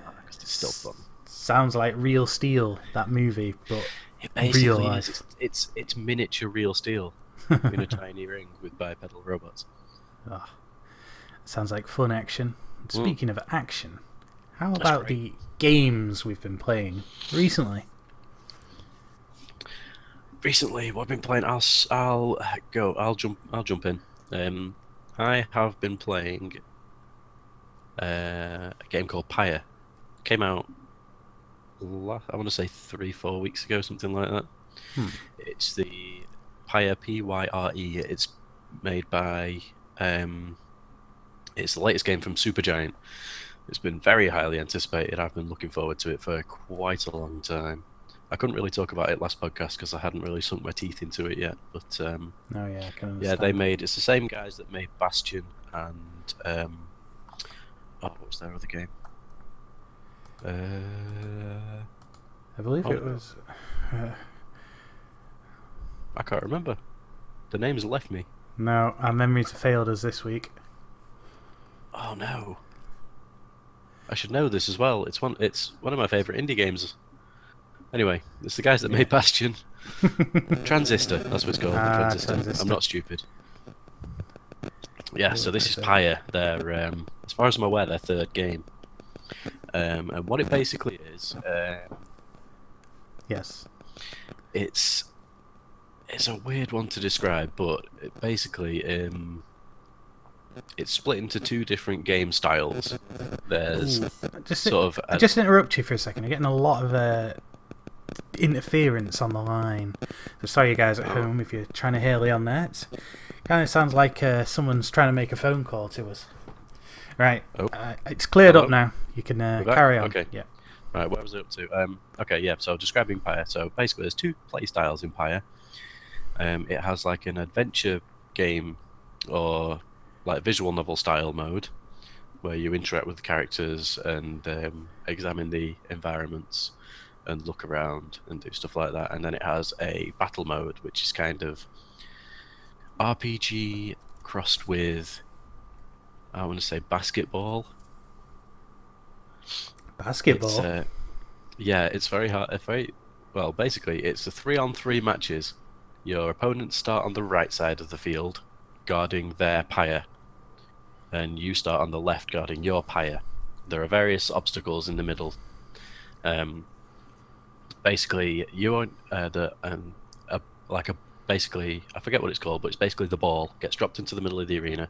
still fun. Sounds like Real Steel, that movie, but it basically is. It's miniature Real Steel in a tiny ring with bipedal robots. Oh, sounds like fun action. Speaking of action, how about the games we've been playing recently? Recently, what I've been playing, I'll jump in. I have been playing a game called Pyre. Came out, I want to say 3-4 weeks ago, something like that. It's the Pyre, Pyre. It's made by. It's the latest game from Supergiant. It's been very highly anticipated. I've been looking forward to it for quite a long time. I couldn't really talk about it last podcast because I hadn't really sunk my teeth into it yet. But Oh yeah, I can understand. yeah, it's the same guys that made Bastion and what was their other game? I believe it was. I can't remember. The name's left me. No, our memories have failed us this week. Oh no! I should know this as well. It's one of my favourite indie games. Anyway, it's the guys that made Bastion. Transistor, that's what it's called. Transistor. I'm not stupid. Yeah, so this is Pyre. They're, as far as I'm aware, their third game. And what it basically is, Yes. it's a weird one to describe, but it basically it's split into two different game styles. There's Just interrupt you for a second. I'm getting a lot of interference on the line. So sorry, you guys at home, if you're trying to hear on there. It kind of sounds like someone's trying to make a phone call to us. Right, it's cleared up now. You can carry on. Okay. Yeah. Right, what was it up to? Okay, yeah. So describing Pyre. So basically, there's two play styles in Pyre. It has like an adventure game or like visual novel style mode where you interact with the characters and examine the environments and look around and do stuff like that. And then it has a battle mode, which is kind of RPG crossed with, I want to say, basketball. Basketball? It's very hard. Well, basically, it's the 3-on-3 matches. Your opponents start on the right side of the field, guarding their Pyre, and you start on the left, guarding your Pyre. There are various obstacles in the middle. Basically, you are basically, I forget what it's called, but it's basically the ball gets dropped into the middle of the arena,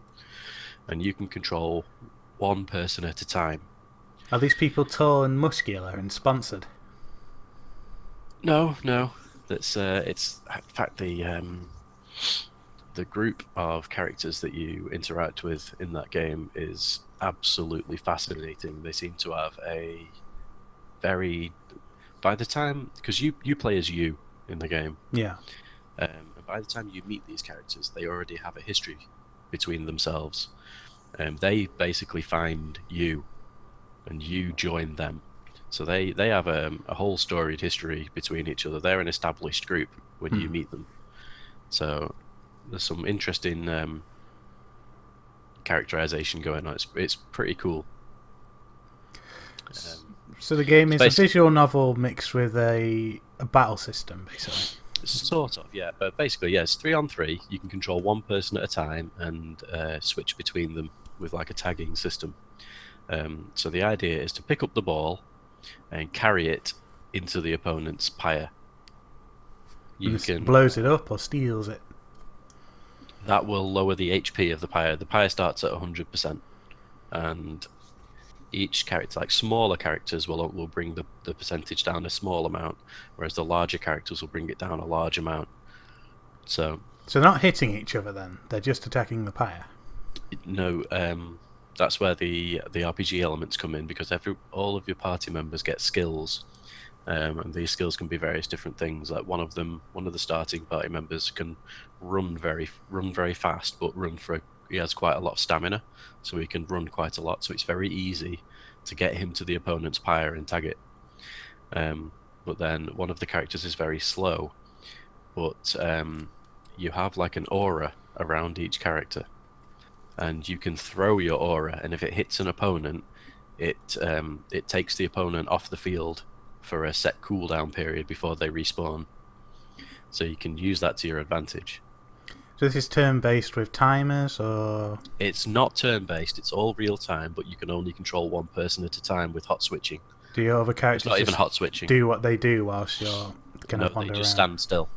and you can control one person at a time. Are these people tall and muscular and sponsored? No. That's it's in fact the group of characters that you interact with in that game is absolutely fascinating. They seem to have a very, by the time, because you play as you in the game. Yeah. And by the time you meet these characters, they already have a history between themselves. They basically find you, and you join them. So they have a whole storied history between each other. They're an established group when you meet them. So there's some interesting characterization going on. It's pretty cool. So the game is a visual novel mixed with a battle system, basically. Sort of, yeah. But basically, yeah, it's 3-on-3. You can control one person at a time and switch between them with like a tagging system. So the idea is to pick up the ball and carry it into the opponent's Pyre. You can blows it up or steals it. That will lower the HP of the Pyre. The Pyre starts at 100%, and each character, like smaller characters, will bring the percentage down a small amount, whereas the larger characters will bring it down a large amount. So they're not hitting each other then; they're just attacking the Pyre. No, that's where the RPG elements come in, because all of your party members get skills, and these skills can be various different things. Like one of the starting party members can run very fast, but he has quite a lot of stamina, so he can run quite a lot. So it's very easy to get him to the opponent's Pyre and tag it. But then one of the characters is very slow, but you have like an aura around each character, and you can throw your aura, and if it hits an opponent, it takes the opponent off the field for a set cooldown period before they respawn. So you can use that to your advantage. So this is turn-based with timers, or...? It's not turn-based, it's all real-time, but you can only control one person at a time with hot switching. Do your other characters it's not even hot switching. Do what they do whilst you're kind of wander they just around? stand still.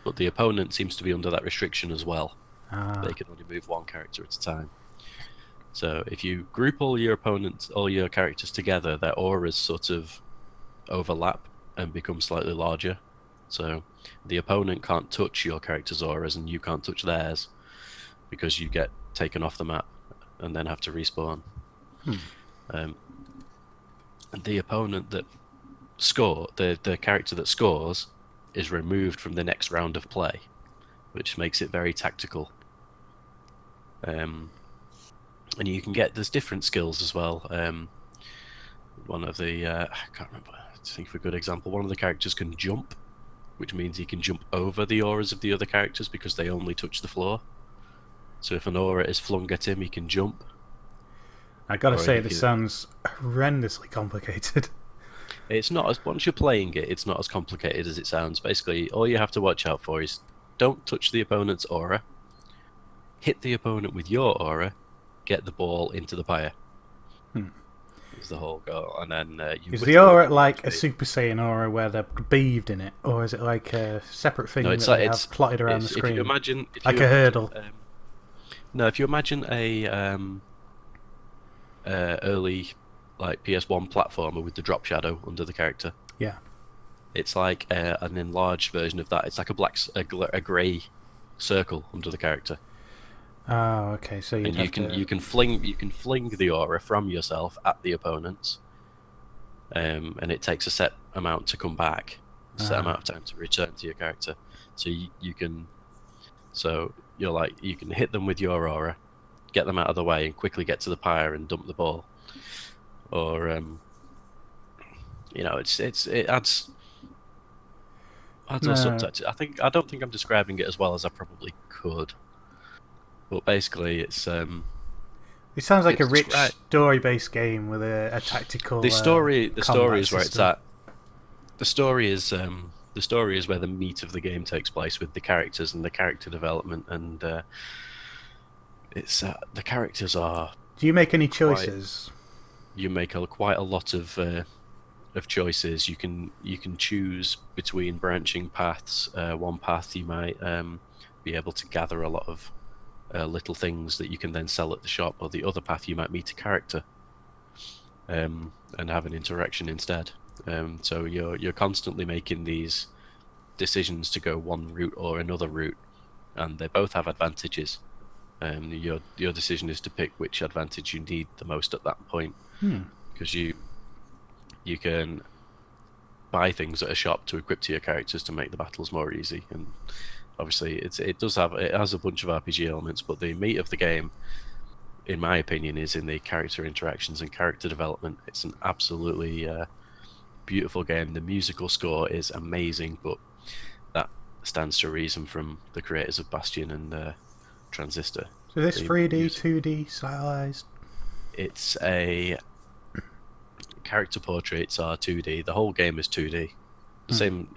But the opponent seems to be under that restriction as well. They can only move one character at a time. So if you group all your characters together, their auras sort of overlap and become slightly larger. So the opponent can't touch your character's auras and you can't touch theirs because you get taken off the map and then have to respawn. And the opponent that the character that scores is removed from the next round of play, which makes it very tactical. And you can there's different skills as well. One of the I can't remember. I think for a good example, one of the characters can jump, which means he can jump over the auras of the other characters because they only touch the floor. So if an aura is flung at him, he can jump. I gotta say, this sounds horrendously complicated. It's not once you're playing it, it's not as complicated as it sounds. Basically, all you have to watch out for is don't touch the opponent's aura, hit the opponent with your aura, get the ball into the pyre. Is the whole goal, and then is the aura like a Super Saiyan aura where they're beaved in it, or is it like a separate thing that they have plotted around the screen? If you imagine, like a hurdle. No, if you imagine a early like PS1 platformer with the drop shadow under the character. Yeah. It's like an enlarged version of that. It's like a grey circle under the character. Oh, okay. So you can fling the aura from yourself at the opponents, and it takes a set amount to come back, a set amount of time to return to your character. So you can hit them with your aura, get them out of the way, and quickly get to the pyre and dump the ball. Or it adds all subtext. I don't think I'm describing it as well as I probably could. But basically, it's it sounds like a rich story-based game with a tactical. The story is where system. it's at. The story is where the meat of the game takes place, with the characters and the character development, and it's the characters are. Do you make any choices? You make quite a lot of choices. You can choose between branching paths. One path you might be able to gather a lot of little things that you can then sell at the shop, or the other path you might meet a character and have an interaction instead. So you're constantly making these decisions to go one route or another route, and they both have advantages. Your decision is to pick which advantage you need the most at that point, because you can buy things at a shop to equip to your characters to make the battles more easy, and obviously it has a bunch of RPG elements, but the meat of the game, in my opinion, is in the character interactions and character development. It's an absolutely beautiful game. The musical score is amazing, but that stands to reason from the creators of Bastion and Transistor. So this 3D, 2D, stylized? It's a character portraits are 2D. The whole game is 2D. The same,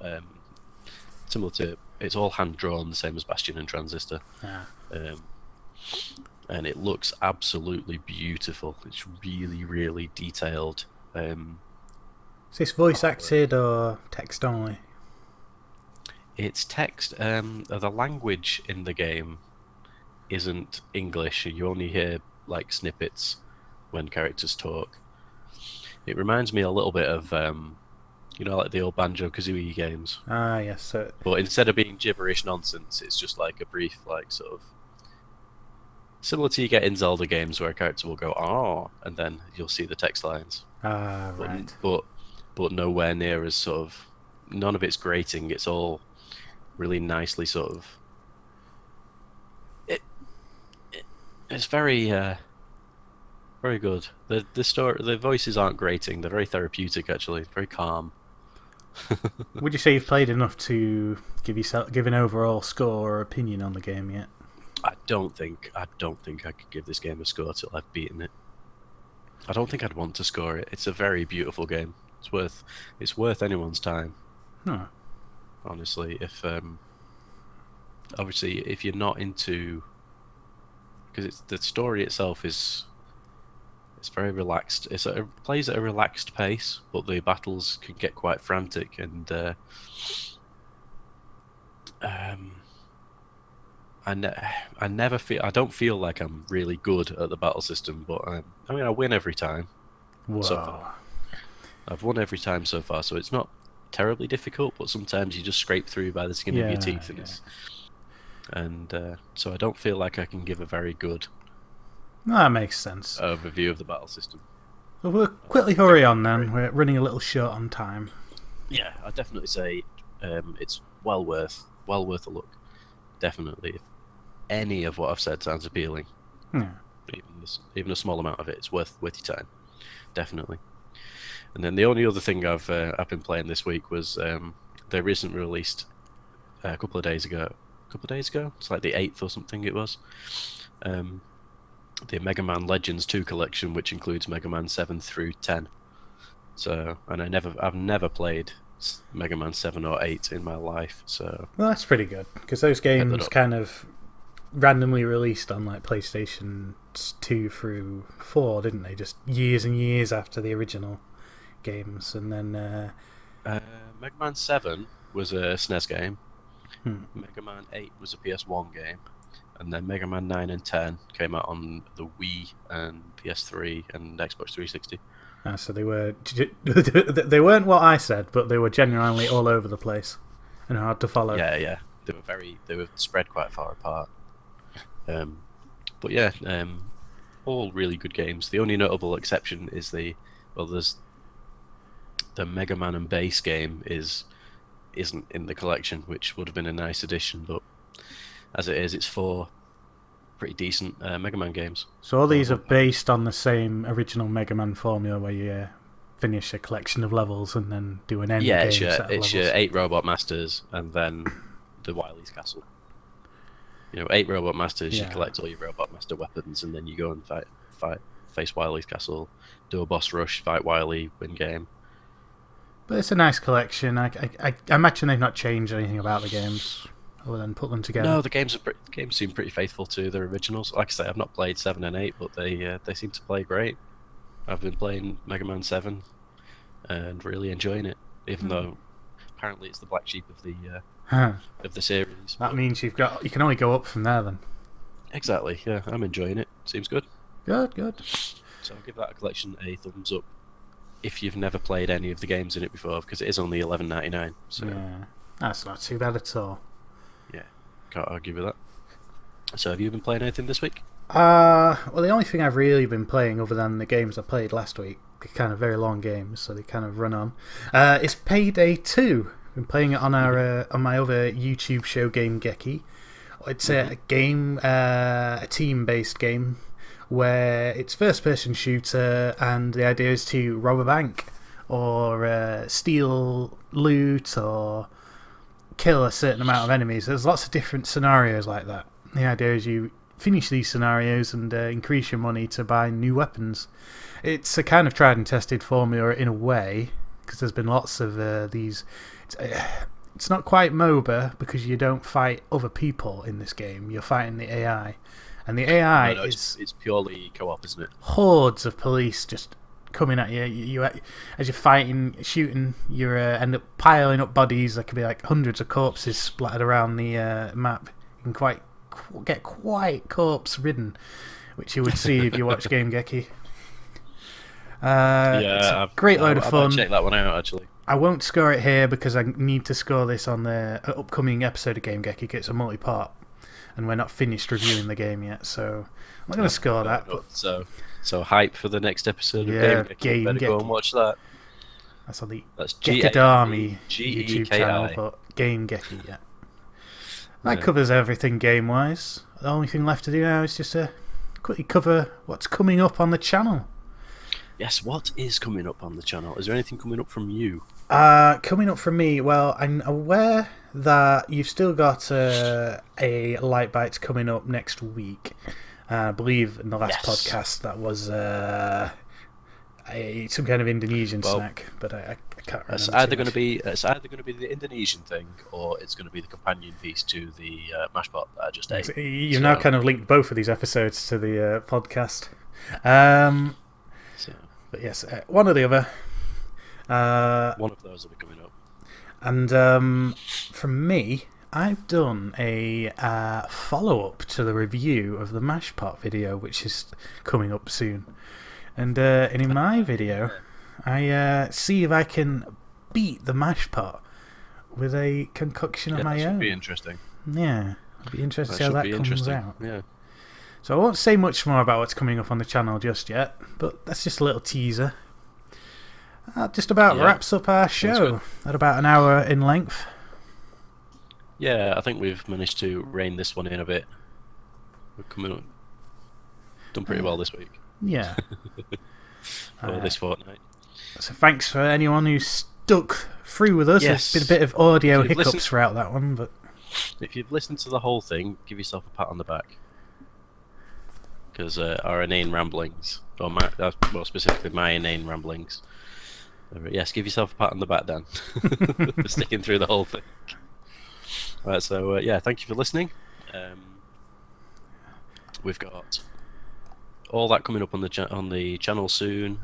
similar to, it's all hand drawn, the same as Bastion and Transistor. And it looks absolutely beautiful. It's really, really detailed. Is this voice acted or text only? It's text. The language in the game isn't English. You only hear like snippets when characters talk. It reminds me a little bit of like the old Banjo-Kazooie games. Ah, yes. So... But instead of being gibberish nonsense, it's just like a brief, like, sort of similar to you get in Zelda games where a character will go "ah," and then you'll see the text lines. Ah, right. But nowhere near as sort of, none of it's grating. It's all really nicely sort of. It's very very good. The voices aren't grating. They're very therapeutic, actually. Very calm. Would you say you've played enough to give an overall score or opinion on the game yet? I don't think I could give this game a score till I've beaten it. I don't think I'd want to score it. It's a very beautiful game. It's worth anyone's time. Huh. Honestly, obviously if you're not into, because the story itself is. It's very relaxed. It plays at a relaxed pace, but the battles can get quite frantic. And I never feel. I don't feel like I'm really good at the battle system, but I mean, I win every time. So Whoa. far. I've won every time so far, so it's not terribly difficult. But sometimes you just scrape through by the skin of your teeth, so I don't feel like I can give a very good No, that makes sense. overview of the battle system. Well, we'll quickly hurry on then. We're running a little short on time. Yeah, I'd definitely say it's well worth a look. Definitely, if any of what I've said sounds appealing, Yeah. even a small amount of it, it's worth your time. Definitely. And then the only other thing I've been playing this week was they recently released a couple of days ago. It's like the 8th or something it was. The Mega Man Legends 2 collection, which includes Mega Man 7 through 10. So, and I've never played Mega Man 7 or 8 in my life. So, Well, that's pretty good because those games kind of randomly released on like PlayStation 2 through 4, didn't they? Just years and years after the original games, and then Mega Man 7 was a SNES game. Mega Man 8 was a PS1 game, and then Mega Man 9 and 10 came out on the Wii and PS3 and Xbox 360. So they weren't what I said, but they were genuinely all over the place and hard to follow. Yeah, they were spread quite far apart. But yeah, all really good games. The only notable exception is there's the Mega Man and Bass game isn't in the collection, which would have been a nice addition, but as it is, it's 4 pretty decent Mega Man games. So all these are based on the same original Mega Man formula, where you finish a collection of levels and then do an end game set of levels. It's your 8 Robot Masters and then the Wily's Castle. 8 Robot Masters, you collect all your Robot Master weapons, and then you go and face Wily's Castle, do a boss rush, fight Wily, win game. But it's a nice collection. I imagine they've not changed anything about the games other than put them together. No, the games seem pretty faithful to their originals. Like I say, I've not played 7 and 8, but they seem to play great. I've been playing Mega Man 7 and really enjoying it, even though apparently it's the black sheep of the series. That means you can only go up from there then. Exactly. Yeah, I'm enjoying it. Seems good. Good. So I'll give that collection a thumbs up if you've never played any of the games in it before, because it is only $11.99. So yeah, that's not too bad at all. Yeah, can't argue with that. So have you been playing anything this week? Well, the only thing I've really been playing, other than the games I played last week, they're kind of very long games, so they kind of run on, is Payday 2. I've been playing it on on my other YouTube show, Game Geki. It's a game, a team-based game, where it's first-person shooter, and the idea is to rob a bank, or steal loot, or kill a certain amount of enemies. There's lots of different scenarios like that. The idea is you finish these scenarios and increase your money to buy new weapons. It's a kind of tried and tested formula in a way, because there's been lots of these. It's not quite MOBA because you don't fight other people in this game. You're fighting the AI, and the AI it's purely co-op, isn't it? Hordes of police just coming at you. You as you're fighting, shooting, you end up piling up bodies. There could be like hundreds of corpses splattered around the map. You can get quite corpse ridden, which you would see if you watch Game Geki. It's a great load of fun. I'll check that one out actually. I won't score it here because I need to score this on the upcoming episode of Game Geki. It's a multi-part, and we're not finished reviewing the game yet, so I'm not going to score that. But so hype for the next episode of Game Geki. Better go and watch that. That's on the That's Army G-E-K-I. YouTube channel, but Game Geki, yeah. That covers everything game-wise. The only thing left to do now is just to quickly cover what's coming up on the channel. Yes, what is coming up on the channel? Is there anything coming up from you? Coming up from me, well, I'm aware that you've still got a Light Bites coming up next week. I believe in the last podcast that was some kind of Indonesian snack, but I can't remember. It's either going to be the Indonesian thing, or it's going to be the companion piece to the mashpot that I just ate. You've now kind of linked both of these episodes to the podcast. But yes, one or the other. One of those will be coming up. And from me, I've done a follow-up to the review of the mash pot video, which is coming up soon. And in my video, I see if I can beat the mash pot with a concoction of my that own. should be interesting. Yeah, it'd be interesting to see how that comes out. Yeah. So I won't say much more about what's coming up on the channel just yet, but that's just a little teaser. That just about wraps up our show at about an hour in length. Yeah, I think we've managed to rein this one in a bit. We're coming up, done pretty well this week. Yeah. Or this fortnight. So thanks for anyone who stuck through with us. Yes. There's been a bit of audio If you've hiccups listened- throughout that one, but If you've listened to the whole thing, give yourself a pat on the back. Because our inane ramblings, or well, specifically my inane ramblings. Yes, give yourself a pat on the back, Dan, for sticking through the whole thing. Right, so yeah, thank you for listening. We've got all that coming up on the channel soon.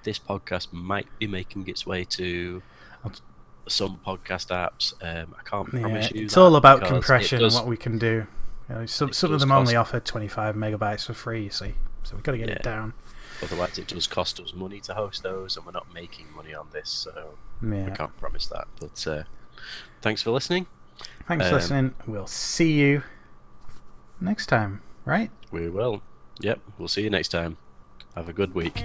This podcast might be making its way to some podcast apps. I can't promise you. It's all about because compression and what we can do. You know, some of them only offer 25 megabytes for free, you see. So we've got to get it down. Otherwise, it does cost us money to host those, and we're not making money on this, so we can't promise that. But thanks for listening. Thanks for listening. We'll see you next time, right? We will. Yep, we'll see you next time. Have a good week.